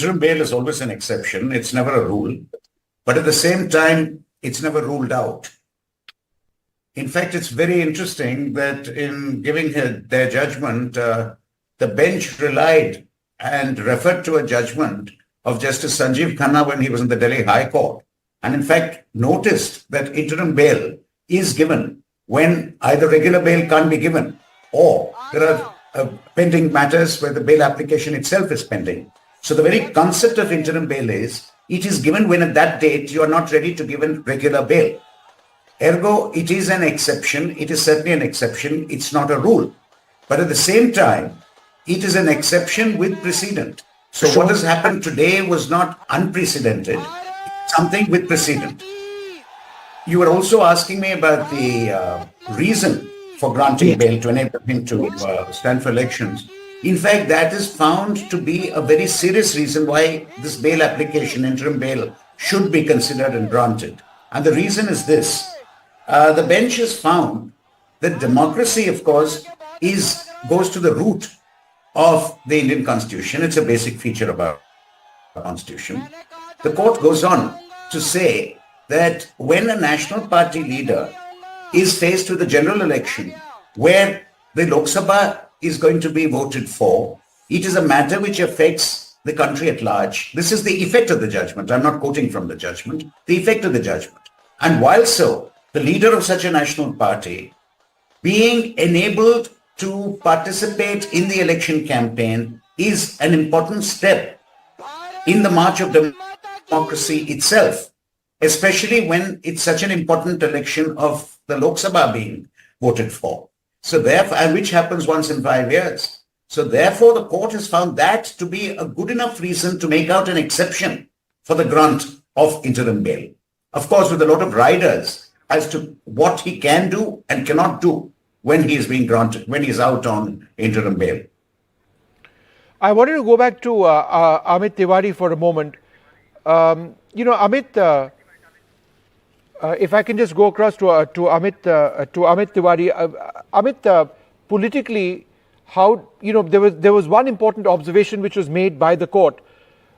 interim bail is always an exception. It's never a rule. But at the same time, it's never ruled out. In fact, it's very interesting that in giving their judgment, the bench relied and referred to a judgment of Justice Sanjeev Khanna when he was in the Delhi High Court. And in fact, noticed that interim bail is given when either regular bail can't be given or there are pending matters where the bail application itself is pending. So the very concept of interim bail is it is given when at that date you are not ready to give a regular bail. Ergo, it is an exception. It is certainly an exception. It's not a rule. But at the same time, it is an exception with precedent. So what has happened today was not unprecedented. It's something with precedent. You were also asking me about the reason for granting bail to enable him to stand for elections. In fact, that is found to be a very serious reason why this bail application, interim bail, should be considered and granted. And the reason is this. The bench has found that democracy, of course, goes to the root of the Indian Constitution. It's a basic feature of our Constitution. The court goes on to say that when a national party leader is faced with a general election where the Lok Sabha is going to be voted for, it is a matter which affects the country at large. This is the effect of the judgment. I'm not quoting from the judgment. The effect of the judgment. And while so, the leader of such a national party being enabled to participate in the election campaign is an important step in the march of democracy itself, especially when it's such an important election of the Lok Sabha being voted for. So therefore, and which happens once in 5 years. So therefore, the court has found that to be a good enough reason to make out an exception for the grant of interim bail. Of course, with a lot of riders as to what he can do and cannot do when he is being granted, when he is out on interim bail. I wanted to go back to Amit Tiwari for a moment. Amit, if I can just go across to Amit Tiwari. Amit, politically, how there was one important observation which was made by the court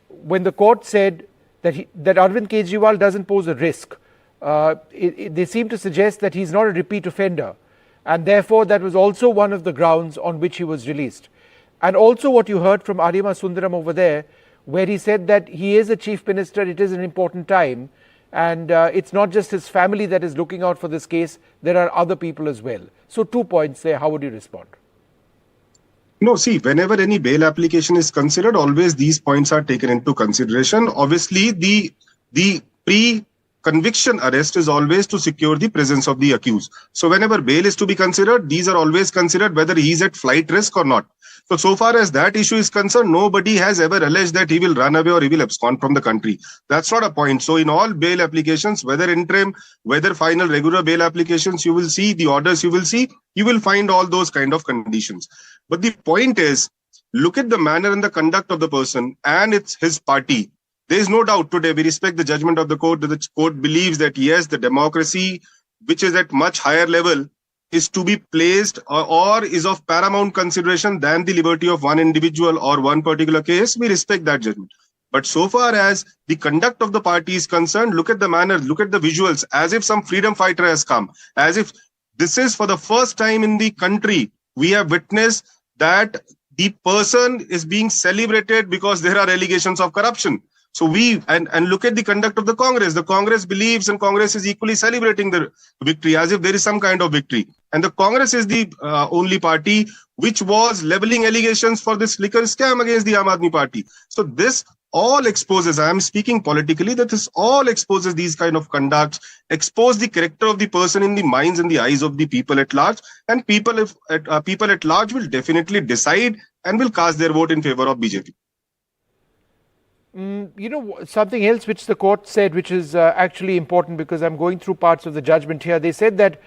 when the court said that Arvind Kejriwal doesn't pose a risk. They seem to suggest that he's not a repeat offender, and therefore that was also one of the grounds on which he was released. And also what you heard from Arima Sundaram over there, where he said that he is a chief minister, it is an important time, and it's not just his family that is looking out for this case, there are other people as well. So 2 points there, how would you respond? No, see, whenever any bail application is considered, always these points are taken into consideration. Obviously, the pre-conviction arrest is always to secure the presence of the accused. So whenever bail is to be considered, these are always considered whether he is at flight risk or not. So far as that issue is concerned, nobody has ever alleged that he will run away or he will abscond from the country. That's not a point. So in all bail applications, whether interim, whether final regular bail applications, you will see the orders, you will find all those kind of conditions. But the point is, look at the manner and the conduct of the person, and it's his party. There is no doubt today, we respect the judgment of the court, that the court believes that yes, the democracy, which is at much higher level, is to be placed or is of paramount consideration than the liberty of one individual or one particular case. We respect that judgment. But so far as the conduct of the party is concerned, look at the manner, look at the visuals, as if some freedom fighter has come, as if this is for the first time in the country, we have witnessed that the person is being celebrated because there are allegations of corruption. So and look at the conduct of the Congress. The Congress believes and Congress is equally celebrating the victory as if there is some kind of victory. And the Congress is the only party which was leveling allegations for this liquor scam against the Aam Aadmi Party. So this all exposes, I am speaking politically, that this all exposes these kind of conducts, expose the character of the person in the minds and the eyes of the people at large. And people at large will definitely decide and will cast their vote in favor of BJP. Something else which the court said, which is actually important because I'm going through parts of the judgment here. They said that,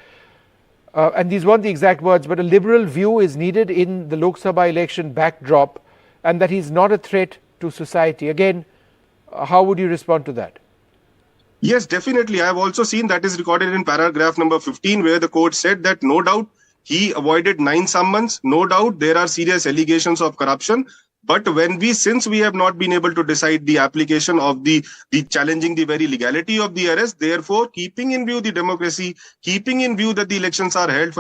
and these weren't the exact words, but a liberal view is needed in the Lok Sabha election backdrop, and that he's not a threat to society. Again, how would you respond to that? Yes, definitely. I have also seen that is recorded in paragraph number 15, where the court said that no doubt he avoided 9 summons. No doubt there are serious allegations of corruption. But since we have not been able to decide the application of the challenging the very legality of the arrest, therefore, keeping in view the democracy, keeping in view that the elections are held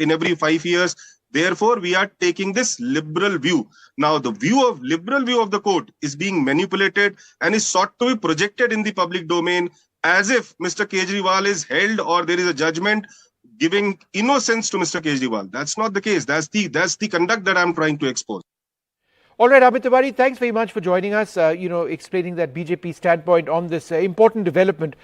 in every 5 years, therefore, we are taking this liberal view. Now, the liberal view of the court is being manipulated and is sought to be projected in the public domain as if Mr. Kejriwal is held or there is a judgment giving innocence to Mr. Kejriwal. That's not the case. That's the conduct that I'm trying to expose. All right, Amit Tiwari, thanks very much for joining us, explaining that BJP standpoint on this important development.